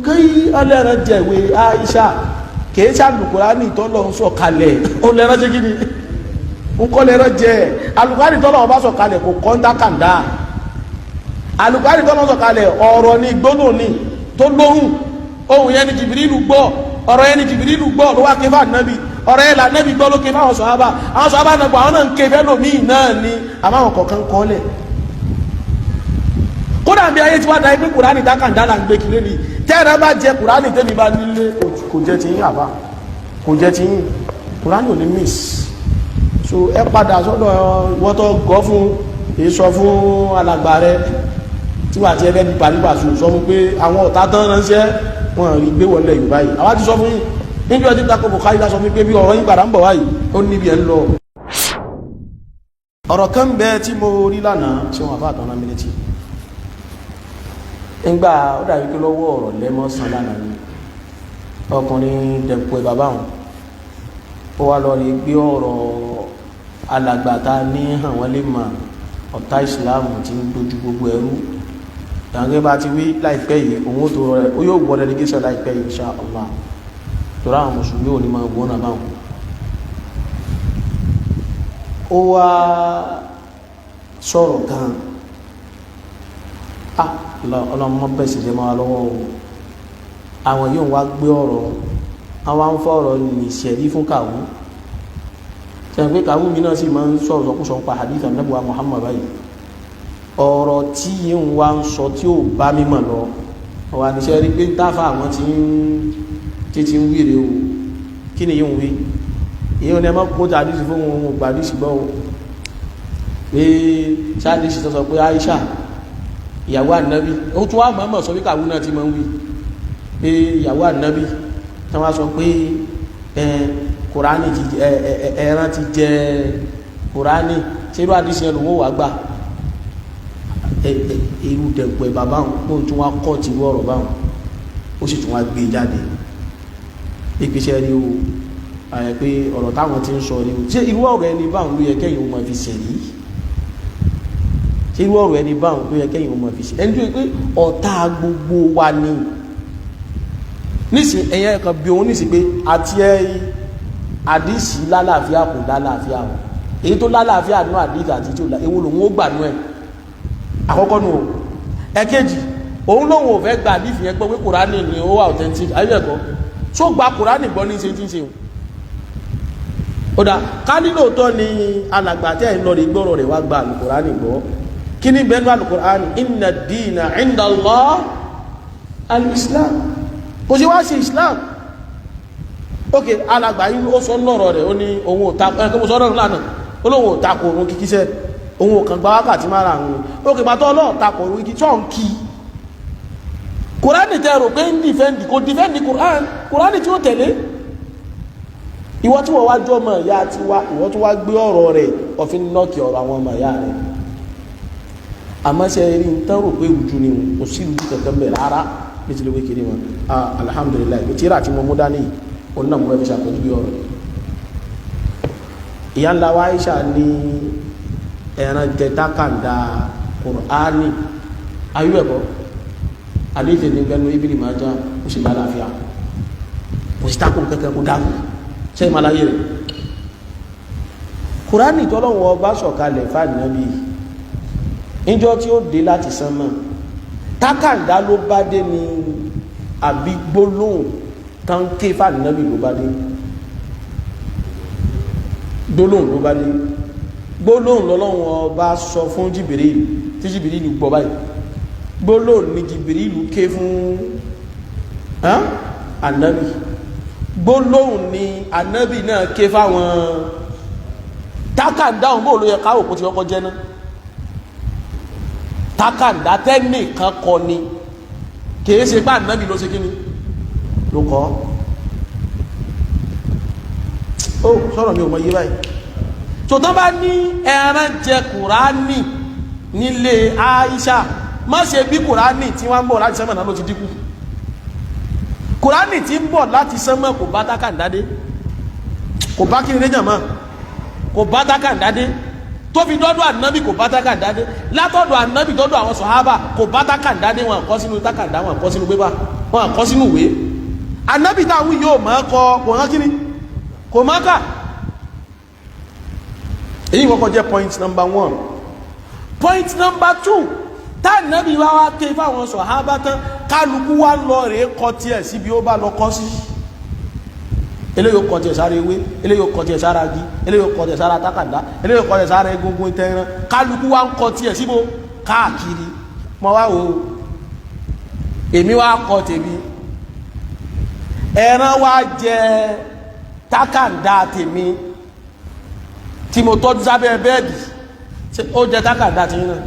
kí ọlẹ́ran jẹ̀wé Aisha kìí ṣàlùkùránì tọ́lọ̀ ń sọ̀kalẹ̀ ó lẹ́ran ṣe kí ni ń kọ́ lẹ́ran jẹ́ alùkùránì tọ́lọ̀ bá sọ̀kalẹ̀ kò kọ́ńdákàndá alùkùránì tọ́lọ̀ sọ̀kalẹ̀ ọ̀rọ̀ ni gbóná ni tó lóhùn ohun yẹn ni Jìbìrìlù gbọ́ ọ̀rọ̀ yẹn ni Jìbìrìlù gbọ́ ló wá ké fún ànábì ọ̀rọ̀ yẹn là nábì gbọ́ ló ké fún àwọn sọ̀hábà náà gbọ́ àwọn náà ń ké fẹ́ lómìn náà ni àmọ́ àwọn kọ̀ọ̀kan kọ́ lẹ̀ kódà bí ayé tí wá dáa pé kùránì dákàndá là ń gbé kiri ni tẹ́ẹ̀rẹ́ bá jẹ kùránì tẹ́mi bá nílé kò jẹ́ ti yín àbá kò jẹ́ ti yín kùránì ò ní miss so ẹ padà sọ́dọ̀ ìwọ́tọ̀ gọ́ fún èso fún alàgbà rẹ tí wà tí ẹ fẹ́ bí pàlípàṣù sọ fún pé àwọn ọ̀tá tán ránṣẹ́ wọn rí gbé wọlé Yorùbá yìí àwa ti sọ fún yín níbi ọdún tako Bukhari sọ fún pé bí ọ̀rọ̀ yín padà ń bọ̀ wáyìí ó níbi ẹ̀ ń lọ. ọ̀rọ̀ kan bẹ́ẹ̀ tí mo rí lánàá ṣé wọn àbá àtọ́nà mi létí ńgbà ó dàbí pé lọ́wọ́ ọ̀rọ̀ lẹ́mọ́sán lánàá ni ọkùnrin dẹ̀pọ̀ bàbá wọn ó wá lọ rí gbé ọ̀rọ̀ alàgbàtà ní hàn wọ́n lè mọ̀ ọ̀tá ìsìláàmù tí ń dojú gbogbo ẹrú ìyàngẹ́ bá ti wí láìpẹ́ yìí òun tó rẹ̀ ó yóò gbọ́ delegation láìpẹ́ yìí insha Allah torí àwọn mùsùlùmí ò ní máa gbọ́ náà báwọn ó wá sọ̀rọ̀ gan ọlọ́mọ bẹ́ẹ̀ sì jẹ́ máa lọ́wọ́ o àwọn yóò wá gbé ọ̀rọ̀ àwọn ń fọ̀rọ̀ ní ìṣẹ̀rí fún kàwú tẹ̀yìn pé kàwú mi náà sì máa ń sọ̀rọ̀ sọkúsọ pa hadith Ànábì Muhammad báyìí ọ̀rọ̀ tí yìí ń wá ń sọ tí ò bá mímọ̀ lọ ọ̀wà níṣẹ́ rí pé dáfà àwọn tí ń wíre o kí ni yìí ń wí èyí ni ẹ máa kó tàdísì fún ohun gbàdísì gbọ́ o pé sáàdísì tó sọ pé Aisha ìyàwó ànábì ó tún wá mọ̀ọ́mọ̀ sọ bí kàwú náà ti máa ń wí pé ìyàwó ànábì tí wọ́n sọ pé kùránì ẹran ti jẹ kùránì ṣé irú àdísì ẹ̀ lòun ò wá gbà irú dẹ̀pẹ̀ bàbá wọn kó tún wá kọ́ ti wọ́ọ̀rọ̀ báwọn ó sì tún wá gbé jáde ìpèsè rí o àyẹ̀ pé ọ̀rọ̀ táwọn ti ń sọ rí o ṣé irú ọ̀rọ̀ ẹni báwọn ló yẹ kẹ́yìn ó máa fi ṣẹ̀rí ṣé irú ọ̀rọ̀ ẹni báwọn ló yẹ kẹ́yìn ó máa fi ṣẹ̀rí ẹni tó yẹ pé ọ̀tá gbogbo wa ni nísìn ẹ̀yẹ kan bí òun nísìn pé àti àdìsí lálàáfíà kò lálàáfíà o èyí tó lálàáfíà nú àdìsí àti tí ò lá ewu lòun ó gbà nú ẹ̀ àkọ́kọ́ nù o ẹ̀kejì òun lòun ò fẹ́ gba àdìsí yẹn gbọ́ pé kùránì ni ó wà authentic ayélujára tó gba kùránì gbọ́ ní ṣe tí ń ṣe o ó dà ká nílò tọ́ ni alàgbà tẹ́ ẹ̀ ń lọ rí gbọ́rọ̀ rẹ̀ wá gba àlùkùránì gbọ́ kí ni bẹ́ẹ̀ ní àlùkùránì inna ad-dina 'inda Allah al-Islam kò sí wá sí Islam ok alàgbà yìí ó sọ lọ́rọ̀ rẹ̀ ó ní òun ò ta ẹ̀ kí mo sọ lọ́rọ̀ lánàá ó lóun ò takò òun kíkí sẹ́ òun ò kàn gba wákàtí mára àwọn ok pàtó ọlọ́ọ̀ takò òun kíkí tó ń kí kùránì tẹ́ rò pé ń dìfẹ́ǹdì kò dìfẹ́ǹdì kùránì tí ó tẹ̀lé ìwọ tí wọ́n wá jọ ọmọ ìyá tí wá ìwọ tó wá gbé ọ̀rọ̀ rẹ̀ ọ̀fin nọ́ọ̀kì ọ̀rọ̀ àwọn ọmọ ìyá rẹ̀ àmọ́ṣẹ́ rí ń tán rò pé ìrújú ni kò sí ìrújú kankan bẹ̀ rárá bí ti lè wé kiri wọn alhamdulillah ìwé tíra tí mo mú dání òun náà mo fẹ́ fi ṣàpèjú bí ọ̀rọ̀ ìyá ńlá wa Aisha ní ẹran jẹ dákàndá Kùránì ayú ẹ̀kọ́ àdéhìí ní bẹnu Ibn Majah ó sì lálàáfíà kò sí tákùn kankan kó dáhùn ṣe ìmàláyé rẹ̀ Kùránì tọ́lọ́wọ́ ọba sọ̀kalẹ̀ fàánàbí níjọ́ tí ó dé láti sánmà tákàndá ló bá dé ní àbí gbólóhùn tán ké fàánàbí ló bá dé gbólóhùn ló bá dé gbólóhùn lọ́lọ́wọ́ ọba sọ fún Jibril tí Jibril gbọ́ báyìí gbólóhùn ní Jibril ké fún ànábì gbólóhùn ni ànábì náà ké fáwọn tákàndá òun bóò ló yẹ káwò kó ti kọ́kọ́ jẹ́ náà tákàndá tẹ́nìkan kọ ni kìí ṣe pé ànábì ló ṣe kí ni ló kọ́ ó sọ̀rọ̀ mi ò mọ iye báyìí tó tán bá ní ẹran jẹ Kùránì nílé Aisha má ṣe bí Kùránì tí wọ́n ń bọ̀ láti sẹ́mọ̀ náà ló ti dínkù Kùránì tí ń bọ̀ láti sánmọ̀ kò bá tákàndádé kò bá kí ní lẹ́jọ̀ mọ́ kò bá tákàndádé tó fi dọ́dọ̀ ànábì kò bá tákàndádé látọ̀dọ̀ ànábì dọ́dọ̀ àwọn sọ̀hábà kò bá tákàndádé wọn kọ́ sínú tákàndá wọn kọ́ sínú pépà wọn kọ́ sínú ìwé anábì táwọn yóò máa kọ kò hàn kíní kò máa kà. èyí kọ́kọ́ jẹ́ point number 1. point number 2, tá ànábì wá wá ké fáwọn sàhábà tán kálukú wá lọ rèé kọ tiẹ̀ síbi ó bá lọ kọ́ sí. eléyìí ó kọ tiẹ̀ sára ewé, eléyìí ó kọ tiẹ̀ sára igi, eléyìí ó kọ tiẹ̀ sára tákàndá, eléyìí ó kọ tiẹ̀ sára egungun tẹran, kálukú wá ń kọ tiẹ̀ síbo káàkiri. mo wá wò ó èmi wá kọ tèmi, ẹran wá jẹ tákàndá tèmi tí mo tọ́jú sábẹ́ bẹ́ẹ̀dì, ó jẹ tákàndá tí náà.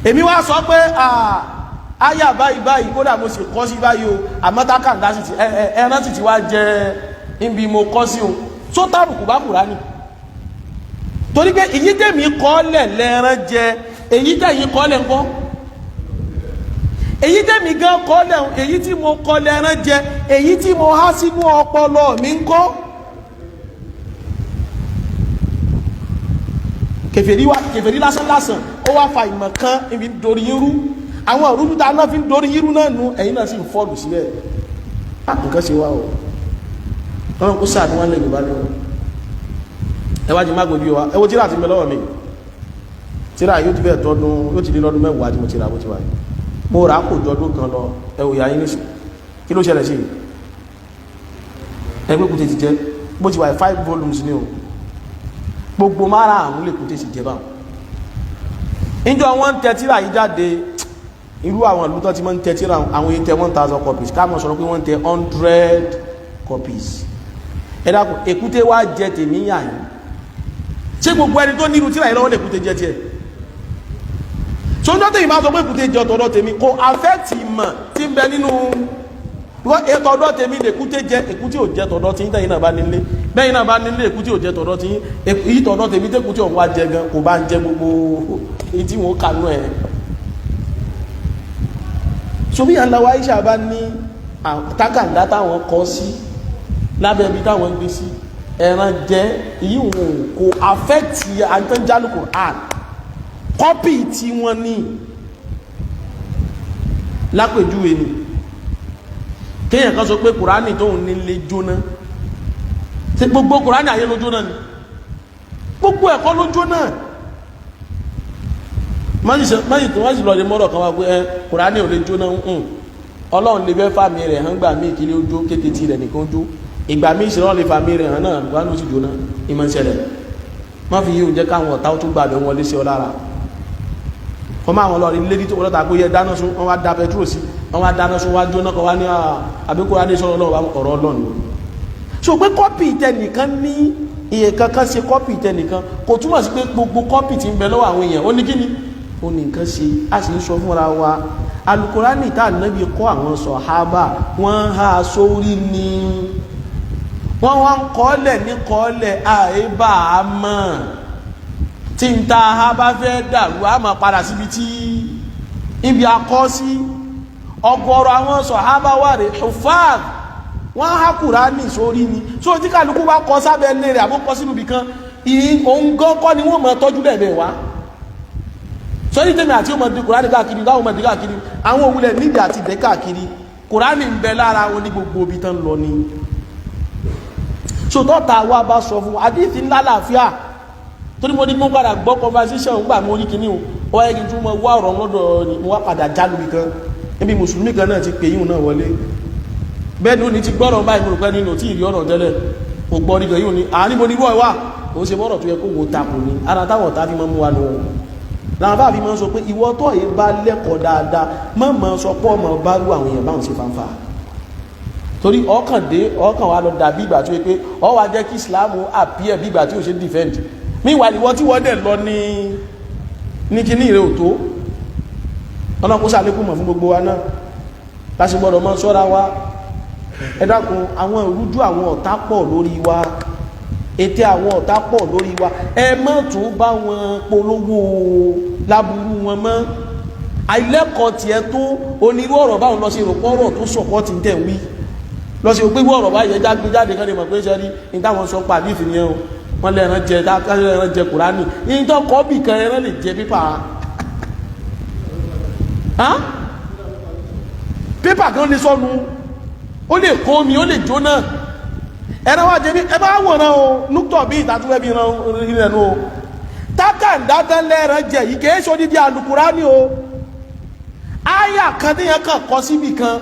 èmi wá sọ pé àyà báyìí báyìí kódà mo sì kọ́ sí báyìí o, àmọ́ tákàndá sì ti ẹran sì ti wá jẹ níbi mo kọ́ sí o, tó tàbùkù bá Kùránì. torí pé èyí tèmi kọ́ lẹ̀ lẹ́ran jẹ, èyí tẹ̀yìn kọ́ lẹ̀ ńkọ́, èyí tèmi gan kọ́ lẹ̀, èyí tí mo kọ́ lẹ́ran jẹ, èyí tí mo há sínú ọpọlọ mi ńkọ́. kèfèrí lásán ó wá fa ìmọ̀ kan ibi dorí irú, àwọn òrùlú tá náà fi ń dorí irú náà nù, ẹ̀yin náà sì ń fọ́ọ̀lù síbẹ̀. nǹkan ṣe wá o, ọlọ́run kó sáà tí wọ́n lè yorùbá lọ́wọ́. ẹ wá jí má gbòbí wa, ẹ wo tíra ti mẹ lọ́wọ́ mi, tíra yóò ti bẹ́ẹ̀ tọdún, yóò ti di lọ́dún mẹ́wàá tí mo ti rà bó ti wáyé. mo rà á kò jọdún kan lọ, ẹ wò yà yín nísìn, kí ló ṣẹlẹ̀ sí ẹgbẹ́ kùtè ti jẹ́ bó ti wáyé 5 volumes ni o, gbogbo mara àrùn lè kùtè sí jẹba. ìjọ wọn ń tẹ tíra yìí jáde, irú àwọn ìlú tó ti máa ń tẹ tíra àwọn yìí tẹ 1000 copies, ká mọ̀ sọ̀rọ̀ pé wọ́n tẹ 100 copies. ẹ dákun èkúté wá jẹ tèmi yà yín, ṣé gbogbo ẹni tó nírú tíra yìí lọ́wọ́ lè kùtè jẹ tiẹ̀? sọ́jọ́ tèmi máa sọ pé èkúté jẹ ọ̀tọ̀ọ̀dọ̀ tèmi kò affect ìmọ̀ tí ń bẹ nínú ètò ọ̀dọ̀ tèmi lè èkúté jẹ, èkúté ò jẹ tọ̀dọ̀ tí ń tẹ̀yìn náà bá nílé, bẹ́yìn náà bá nílé èkúté ò jẹ tọ̀dọ̀ tí èyí tọ̀dọ̀ tèmi tẹ́kúté ọ̀hún wá jẹ gan kò bá ń jẹ gbogbo èyí tí wọ́n kanú ẹ̀. sobi aláwa Aisha bá ní tákàndá táwọn kọ sí lábẹ́ ibi táwọn gbé sí ẹran jẹ, èyí wọn kò affect àtẹnjálù Qur'an, kọ́pì tí wọ́n ní lápèjúwe ni kéèyàn kan sọ pé Kùránì tóun nílé jóná, ṣe gbogbo Kùránì ayé ló jóná ni, gbogbo ẹ̀kọ́ ló jóná. máyì tó wájú lọ lè mọ́rọ̀ kan wá pé Kùránì ò lè jóná, Ọlọ́run lè fẹ́ fàmì rẹ̀ hàn gbà mí ìkílé ojó kékeré rẹ̀ nìkan jó, ìgbà mí ìṣẹ̀lẹ̀ lè fàmì rẹ̀ hàn náà Kùránì ó sì jóná. ìmọ̀ ìṣẹ̀lẹ̀ má fi yíò jẹ́ káwọn ọ̀tá ó tún gbàgbé wọn lé sí ọ lára. wọ́n máa wọn lọ rí lérí tó wọ́lọ́ta pé yẹ dáná sún, wọ́n wá da petrol sí, wọ́n wá dáná sún wá jóná kọ́ wá ní àbíkó adé sọ́rọ̀ ọ̀rọ̀ Ọlọ́run. so pé kọ́pì tẹnìkan ní iye kankan ṣe kọ́pì tẹnìkan kò túmọ̀ sí pé gbogbo kọ́pì tí ń bẹ lọ́wọ́ àwọn èèyàn ó ní kíni ó ní nǹkan ṣe. a sì ń sọ fúnra wa Al-Qur'ani tá Ànábì kọ́ àwọn sàhábà wọ́n há sórí ni wọ́n wá ń kọ́lẹ̀ ní kọ́lẹ̀ àìbá a mọ̀ tí ń ta ha bá fẹ́ dàrú a máa padà síbi tí ibi akọ́ sí. ọ̀gọ̀rọ̀ àwọn sàhábà wà rẹ̀ hufaz wọ́n há Kùránì sórí ni, so tí kálukú bá kọ sábẹ́ ilé rẹ̀ àbó kọ sínú ibì kan òun gan kọ́ ni wọ́n máa tọ́jú lẹ́ẹ̀mẹ́ wá. sọ́rí tèmi àti ọmọ di Kùránì káàkiri láwọn ọmọdé káàkiri àwọn òwúlẹ̀ nídìí àti ìdẹ́ káàkiri Kùránì ń bẹ lára wọn ní gbogbo ibi tán lọ ni. so tọ́ta wa bá sọ fún àdíìtì ńlá làáfíà torí mo ní mo padà gbọ́ conversation ńgbà mo rí kíní o ẹ̀ kí n tún mọ wá ọ̀rọ̀ lọ́dọ̀ ni mo wá padà jálù nìkan níbi mùsùlùmí kan náà ti pè yíò náà wọlé bẹ́ẹ̀ ni ó ní ti gbọ́rọ̀ báyìí mo rò pé nínú tí ìrí ọ̀rọ̀ tẹ́lẹ̀ kò gbọ́ nígbà yíò ní àárín ní rọ́ ẹ̀wà ó ṣe mọ́rọ̀ tó yẹ kó wo takò ní ara táwọn ọ̀tá fi mọ́ mú wa lọ láwọn bá fi mọ́ sọ pé ìwọ tó yẹ bá lẹ́kọ̀ọ́ dáadáa mọ́ sọ pọ́ ọmọ bá rú àwọn èèyàn báwọn ṣe fanfa torí ọkàn wa lọ dàbí ìgbà tó yẹ pé ọ wá jẹ́ kí Ìsìlámù àpíẹ̀ bí ìgbà tí ó ṣe defend míwà ìwọ tí wọ́n dẹ̀ lọ ní kíní ìrẹ́ òtó ọlọ́run kó sàlékún mọ̀ fún gbogbo wa náà láti gbọ́dọ̀ mọ́ ṣọ́ra wa. ẹ dákun àwọn ìrújú àwọn ọ̀tá pọ̀ lórí wa, ètè àwọn ọ̀tá pọ̀ lórí wa, ẹ má tún bá wọn polówó láburú wọn mọ́. àìlẹ́kọ̀ọ́ tiẹ̀ tó onírú ọ̀rọ̀ báwọn lọ sí ìrọ̀pọ̀ ọ̀rọ̀ tó sọ̀pọ̀ ti ń tẹ̀ wí lọ sí òpé ọ̀rọ̀ báyìí jáde kan lè mọ̀ pé ṣe rí ní táwọn sọ pàdé ìfìyàn o wọ́n lẹ́ran jẹ Kùránì ní tó kọ́ bì kan ẹran lè jẹ pípa pépà kan lè sọnù ó lè kó omi ó lè jóná ẹran wá jẹ ní ẹ bá wọ̀nà o núktọ̀ bí ìtàtúwẹ́ bí ìrìnà o tákàndá tán lẹ́ran jẹ yìí kìí ṣe odidi Al-Kùránì o áyà kan tí yẹn kàn kọ síbì kan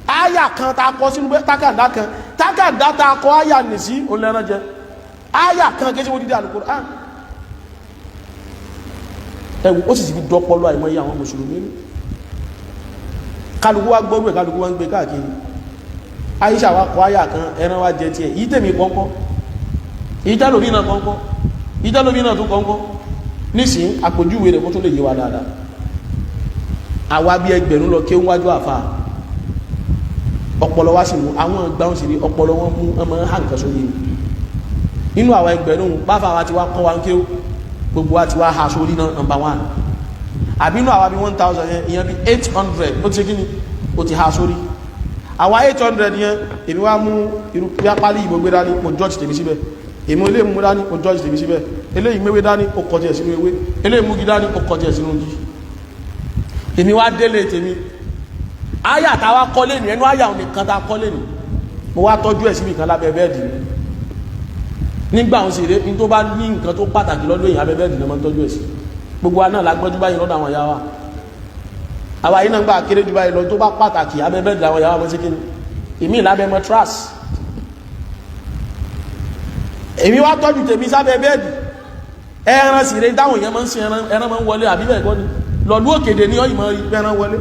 áyà kan tá a kọ sínú tákàndá kan tákàndá tá a kọ áyà nì sí òun lẹ́ran jẹ áyà kan kìí ṣe odidi Al-Kùránì ẹwù ó sì ti fi dọ́pọ̀lọ́ àìmọ́ iye àwọn mùsùlùmí kálukú wá gbọ́rú ẹ̀ kálukú wá ń gbé káàkiri Aisha wá kọ áyà kan ẹran wá jẹ tiẹ̀ yìí tèmi kọ́ńkọ́ ìjálòmí náà kọ́ńkọ́ ìjálòmí náà tún kọ́ńkọ́ nísìn àpòjúwe rẹ̀ kó tó lè yé wa dáadáa àwa bí ẹgbẹ̀rún lọ kí ó wájú àfà ọpọlọ wá sí mú àwọn gbáhùn sí rí ọpọlọ wọn mú ọmọ hànkà sórí nínú àwa ẹgbẹ̀rún báfà wa ti wá kọ́ wa ń kí ó gbogbo wa ti wá ha sórí náà number 1 àbí inú àwa bí 1000 yẹn ìyẹn bí 800 ó ti ṣe kí ni ó ti ha sórí àwa 800 yẹn èmi wá mú irú pálí ìbò gbé dání mo judge tèmi síbẹ̀ èmi ilé mú dání mo judge tèmi síbẹ̀ eléyìí méwé dání ó kọjá sínú ewé eléyìí múgi dání ó kọjá sínú jí èmi wá délé tèmi áyà táwa kọ́lé ní ẹnu áyà nìkan tá kọ́lé ní mo wá tọ́jú ẹ̀ síbi kan lábẹ́ bẹ́ẹ̀dì nígbà òun sì ré ní tó bá ní nǹkan tó pàtàkì lọ́dún èèyàn abẹ́ bẹ́ẹ̀dì náà máa ń tọ́jú ẹ̀ sí gbogbo wa náà lágbọ́jú báyìí lọ́dọ̀ àwọn ìyá wa àwa yìí náà gbà kéré jù báyìí lọ tó bá pàtàkì abẹ́ bẹ́ẹ̀dì làwọn ìyá wa mọ́ sí kí ni èmi lábẹ́ mattress èmi wá tọ́jú tèmi sábẹ́ bẹ́ẹ̀dì ẹran sì ré dáhùn èèyàn máa ń sin ẹran máa ń wọlé àbí bẹ́ẹ̀ gbọ́ ni lọ́lú òkèdè ní ọ̀yìn máa rí ẹran wọlé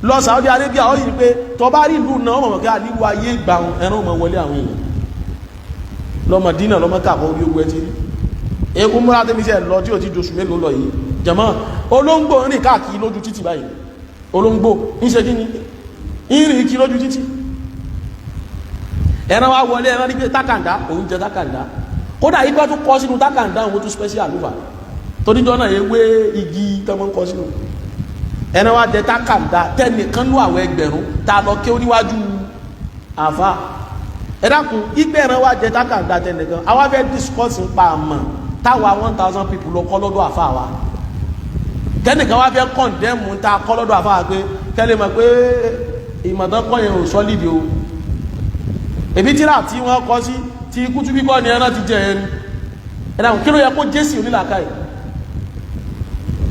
lọ Saudi Arabia ọ̀yìn pé tó bá rí ìlú náà mọ̀ kí àlíwú ayé gbà ẹran máa wọlé àwọn èèyàn lọ Mádínà lọ Mẹ́kà kọ́ orí ogun ẹ ti rí egun múra tẹ́mi sẹ́ lọ tí ò ti dosù mélòó lọ yìí jẹ̀mọ́ olóńgbò rìn káàkiri lójú títì báyìí olóńgbò ń ṣe kí ni ìrìn kí lójú títì ẹran wá wọlé ẹran ní pé tákàndá òun jẹ tákàndá kódà yìí bá tún kọ́ sínú tákàndá òun tún special lúfà toríjọ́ náà ewé igi tọ́mọ́ ń kọ́ sínú ẹran wá jẹ tákàndá tẹ́nìkan ló àwọ̀ ẹgbẹ̀rún ta lọ kí ó níwájú àfà ẹ̀dàkùn ìgbẹ́ ẹran wá jẹ tákàndá tẹ́nìkan àwa fẹ́ discuss ń pa àmọ́ táwa 1000 people lọ kọ́ lọ́dọ̀ àfà wa tẹ́nìkan wá fẹ́ condemn ń ta kọ́ lọ́dọ̀ àfà wa pé kẹ́lẹ́ mọ̀ pé ìmọ̀tán kọ́ yẹn ò sọ́lídìí o èbí tíra tí wọ́n kọ́ sí ti ikú túbí kọ́ ni ẹran ti jẹ ẹni ẹ̀dàkùn kí ló yẹ kó jésì onílàkà yìí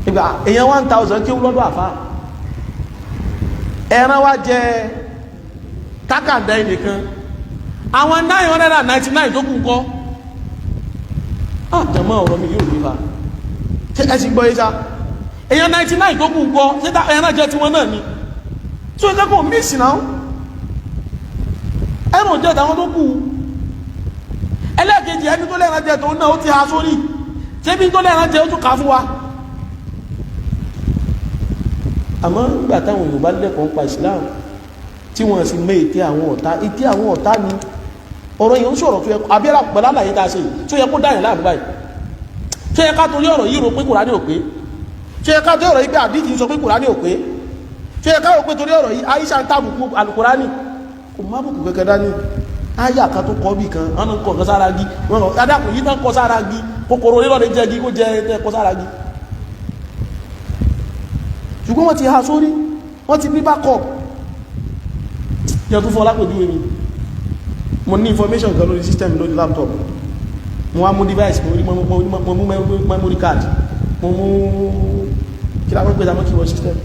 ìgbà èèyàn 1000 kí ó lọ́dọ̀ àfà ẹran wá jẹ tákàndá ẹnìkan àwọn 999 tó kù kọ́ àjẹmọ́ ọ̀rọ̀ mi yóò nípa ẹ̀sìn gbọ́ ìṣá èyàn 99 tó kù ń kọ́ ṣe ẹran jẹ́ tí wọ́n náà ní tí ó jẹ́ kó mísì náà ẹran jẹ́ tàwọn tó kù ẹlẹ́ẹ̀kejì ẹni tó lẹ́ran jẹ́ tó náà ó ti ha sórí ṣébí tó lẹ́ran jẹ́ ó tún ká fún wa àmọ́ nígbà táwọn Yorùbá lẹ́kọ̀ọ́ pa Islam tí wọ́n sì mé ètè àwọn ọ̀tá ni ọ̀rọ̀ yìí ń sọ̀rọ̀ tó yẹ abẹ́rẹ́ pẹ̀lú àlàyé tá a ṣe tó yẹ kó dáyẹ̀ láàmú báyìí tó yẹ ká torí ọ̀rọ̀ yìí rò pé Kùránì ò pé tó yẹ ká torí ọ̀rọ̀ yìí pé àdíjì sọ pé Kùránì ò pé tó yẹ ká rò pé torí ọ̀rọ̀ yìí Aisha ń tàbùkù Al-Kùránì kò má bùkù kẹ́kẹ́ dání áyà kan tó kọ́ bì kan wọn kọ́ nǹkan sára gi wọn kọ́ adákùn yìí náà kọ́ sára gi kòkòrò lílọ́ọ̀dẹ jẹ́ gi kó jẹ́ ẹ kọ́ sára gi ṣùgbọ́n wọ́n ti ha sórí wọ́n ti ní backup yẹn tó fọ́ lápòjú èmi mo ní information kan lórí system lórí laptop mo wá mú device mo mú memory card mo mú kí láwọn gbé dámọ́ kí wọ́n system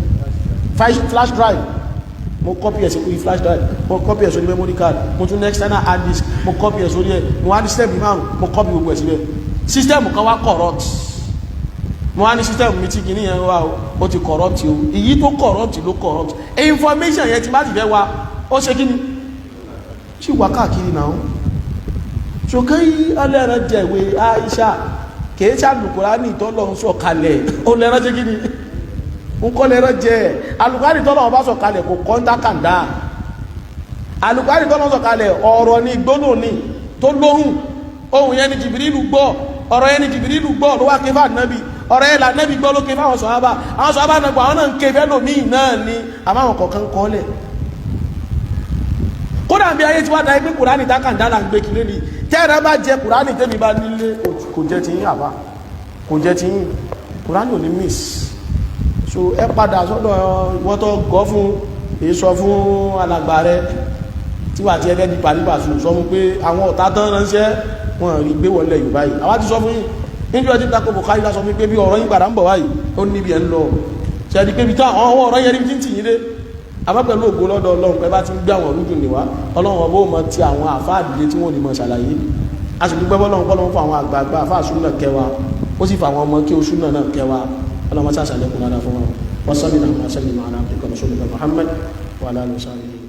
flash drive mo copy ẹ̀ sórí flash drive mo copy ẹ̀ sórí memory card mo tún external hard disk mo copy ẹ̀ sórí ẹ̀ mo wá ní system márùn mo copy gbogbo ẹ̀ síbẹ̀ system kan wá corrupt mo wá ní system mi tí kìíní yẹn wá ó ti corrupt o èyí tó corrupt ló corrupt information yẹn ti bá ti fẹ́ wá ó ṣe kí ni ṣì wá káàkiri náà ṣòkè yí ọlẹ́ran jẹ̀wé Aisha kìí ṣàlùkùránì tọ́lọ̀ ń sọ̀kalẹ̀ ó lẹ́ran jẹ́ kí ni ń kọ́ lẹ́ran jẹ́ alùkùránì tọ́lọ̀ ń bá sọ̀kalẹ̀ kò kọ́ ń dákàndá alùkùránì tọ́lọ̀ ń sọ̀kalẹ̀ ọ̀rọ̀ ni gbóná ni tó lóhùn ohun yẹn ni Jìbìrìlù gbọ́ ọ̀rọ̀ yẹn ni Jìbìrìlù gbọ́ ló wá ké fà nábì ọ̀rọ̀ yẹn là nábì gbọ́ ló ké fáwọn sọ̀hábà àwọn sọ̀hábà náà gbọ́ àwọn náà ń ké fẹ́ lòmíì náà ni àmọ́ àwọn kọ̀ọ̀kan kọ́ lẹ̀ kódà bí ayé tí wá dáyé pé Kùránì tákàndá là ń gbé kìlé ni tẹ́ẹ̀rẹ́ bá jẹ Kùránì tẹ́mi bá nílé kò jẹ́ ti yín àbá kò jẹ́ ti yín Kùránì ò ní miss so ẹ padà sọ́dọ̀ ìwọ́n tó gọ́ fún èyí sọ fún alàgbà rẹ tí wà tí ẹgẹ́ di pàdípàṣù sọ fún pé àwọn ọ̀tá tán ránṣẹ́ wọn rí gbé wọlé Yorùbá yìí àwa ti sọ fún yín níjọ́ tí tako Bukhari lásọ fún pé bí ọ̀rọ̀ yín padà ń bọ̀ wáyìí ó níbi ẹ̀ ń lọ ṣẹ́ni pé bí tá àwọn ọ̀rọ̀ yẹn ní tí yín dé àmọ́ pẹ̀lú ògo lọ́dọ̀ Ọlọ́run pé bá ti ń gbé àwọn olùdùn níwá Ọlọ́run ọba ó mọ ti àwọn àfáàdìde tí wọ́n ní mọ̀ ṣàlàyé a sì dúpẹ́ bọ́lọ́run fún àwọn àgbààgbà àfáàsù náà kẹwàá ó sì fa àwọn ọmọ kí oṣù náà kẹwàá Ọlọ́run sàṣàlẹ̀kùn lára fún wọn wọ́n sọ́lì náà sẹ́lì máa náà pẹ̀lú Muhammad wà lálùsáàlì